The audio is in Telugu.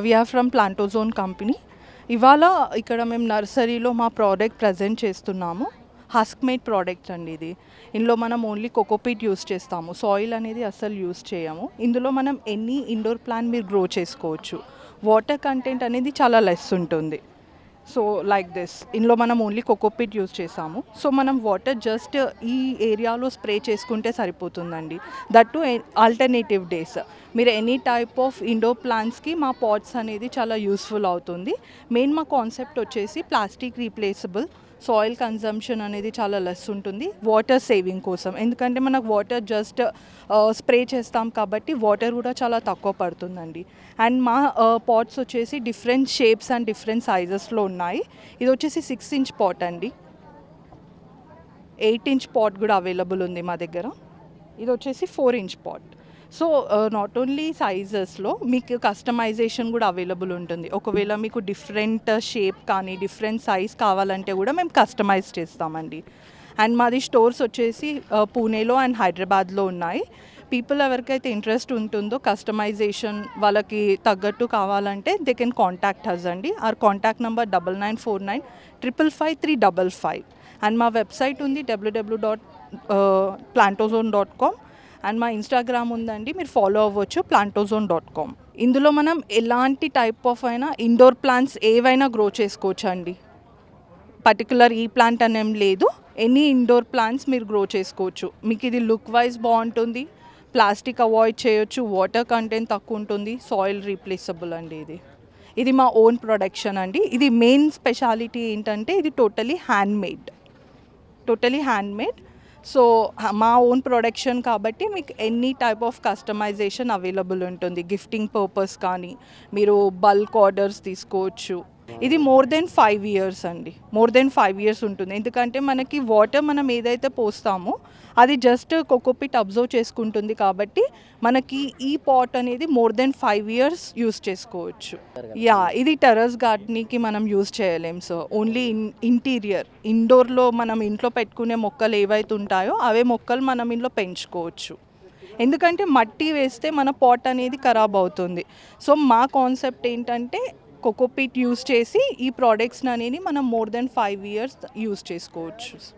We are from Plantozone company. ఇవాళ ఇక్కడ మేము నర్సరీలో మా ప్రోడక్ట్ ప్రజెంట్ చేస్తున్నాము. హస్క్ మేడ్ ప్రోడక్ట్ అండి ఇది. ఇందులో మనం ఓన్లీ కోకోపీట్ యూస్ చేస్తాము, సాయిల్ అనేది అస్సలు యూస్ చేయము. ఇందులో మనం ఎనీ ఇండోర్ ప్లాంట్ మీరు గ్రో చేసుకోవచ్చు. వాటర్ కంటెంట్ అనేది చాలా లెస్ ఉంటుంది. సో లైక్ దిస్, ఇందులో మనం ఓన్లీ కోకోపీట్ యూజ్ చేసాము. సో మనం వాటర్ జస్ట్ ఈ ఏరియాలో స్ప్రే చేసుకుంటే సరిపోతుందండి. దట్ టు ఆల్టర్నేటివ్ డేస్ మీరు ఎనీ టైప్ ఆఫ్ ఇండోర్ ప్లాంట్స్కి మా పాట్స్ అనేది చాలా యూస్ఫుల్ అవుతుంది. మెయిన్ మా కాన్సెప్ట్ వచ్చేసి ప్లాస్టిక్ రీప్లేసబుల్, సాయిల్ కన్జంప్షన్ అనేది చాలా లెస్ ఉంటుంది, వాటర్ సేవింగ్ కోసం. ఎందుకంటే మనకు వాటర్ జస్ట్ స్ప్రే చేస్తాం కాబట్టి వాటర్ కూడా చాలా తక్కువ పడుతుందండి. అండ్ మా పాట్స్ వచ్చేసి డిఫరెంట్ షేప్స్ అండ్ డిఫరెంట్ సైజెస్లో ఉన్నాయి. ఇది వచ్చేసి 6 ఇంచ్ పాట్ అండి, 8 ఇంచ్ పాట్ కూడా అవైలబుల్ ఉంది మా దగ్గర. ఇది వచ్చేసి 4 inch pot. So not only సైజెస్లో మీకు కస్టమైజేషన్ కూడా అవైలబుల్ ఉంటుంది. ఒకవేళ మీకు డిఫరెంట్ షేప్ కానీ డిఫరెంట్ సైజ్ కావాలంటే కూడా మేము కస్టమైజ్ చేస్తామండి. అండ్ మాది స్టోర్స్ వచ్చేసి పూణేలో అండ్ హైదరాబాద్లో ఉన్నాయి. పీపుల్ ఎవరికైతే ఇంట్రెస్ట్ ఉంటుందో కస్టమైజేషన్ వాళ్ళకి తగ్గట్టు కావాలంటే దే కెన్ కాంటాక్ట్ హస్ అండి. Or contact number 9949555355. అండ్ మా వెబ్సైట్ ఉంది www.plantozone.com. అండ్ మా ఇన్స్టాగ్రామ్ ఉందండి, మీరు ఫాలో అవ్వచ్చు plantozone.com. ఇందులో మనం ఎలాంటి టైప్ ఆఫ్ అయినా ఇండోర్ ప్లాంట్స్ ఏవైనా గ్రో చేసుకోవచ్చు అండి. పర్టికులర్ ఈ ప్లాంట్ అనేం లేదు, ఎనీ ఇండోర్ ప్లాంట్స్ మీరు గ్రో చేసుకోవచ్చు. మీకు ఇది లుక్ వైజ్ బాగుంటుంది, ప్లాస్టిక్ అవాయిడ్ చేయొచ్చు, వాటర్ కంటెంట్ తక్కువ ఉంటుంది, సాయిల్ రీప్లేసబుల్ అండి. ఇది మా ఓన్ ప్రొడక్షన్ అండి. ఇది మెయిన్ స్పెషాలిటీ ఏంటంటే ఇది టోటలీ హ్యాండ్మేడ్. సో మా ఓన్ ప్రొడక్షన్ కాబట్టి మీకు any type of customization available ఉంటుంది. గిఫ్టింగ్ పర్పస్ కానీ మీరు బల్క్ ఆర్డర్స్ తీసుకోవచ్చు. ఇది మోర్ దెన్ 5 years అండి, మోర్ దెన్ 5 years ఉంటుంది. ఎందుకంటే మనకి వాటర్ మనం ఏదైతే పోస్తామో అది జస్ట్ కోకోపీట్ అబ్జర్వ్ చేసుకుంటుంది కాబట్టి మనకి ఈ పాట్ అనేది మోర్ దెన్ 5 years యూస్ చేసుకోవచ్చు. ఇది టెర్రస్ గార్డెనింగ్కి మనం యూస్ చేయలేం సార్, ఓన్లీ ఇంటీరియర్ ఇండోర్లో మనం ఇంట్లో పెట్టుకునే మొక్కలు ఏవైతే ఉంటాయో అవే మొక్కలు మనం ఇంట్లో పెంచుకోవచ్చు. ఎందుకంటే మట్టి వేస్తే మన పాట్ అనేది ఖరాబ్ అవుతుంది. సో మా కాన్సెప్ట్ ఏంటంటే కోకోపీట్ యూస్ చేసి ఈ ప్రోడక్ట్స్ అనేది మనం మోర్ దెన్ 5 years యూస్ చేసుకోవచ్చు.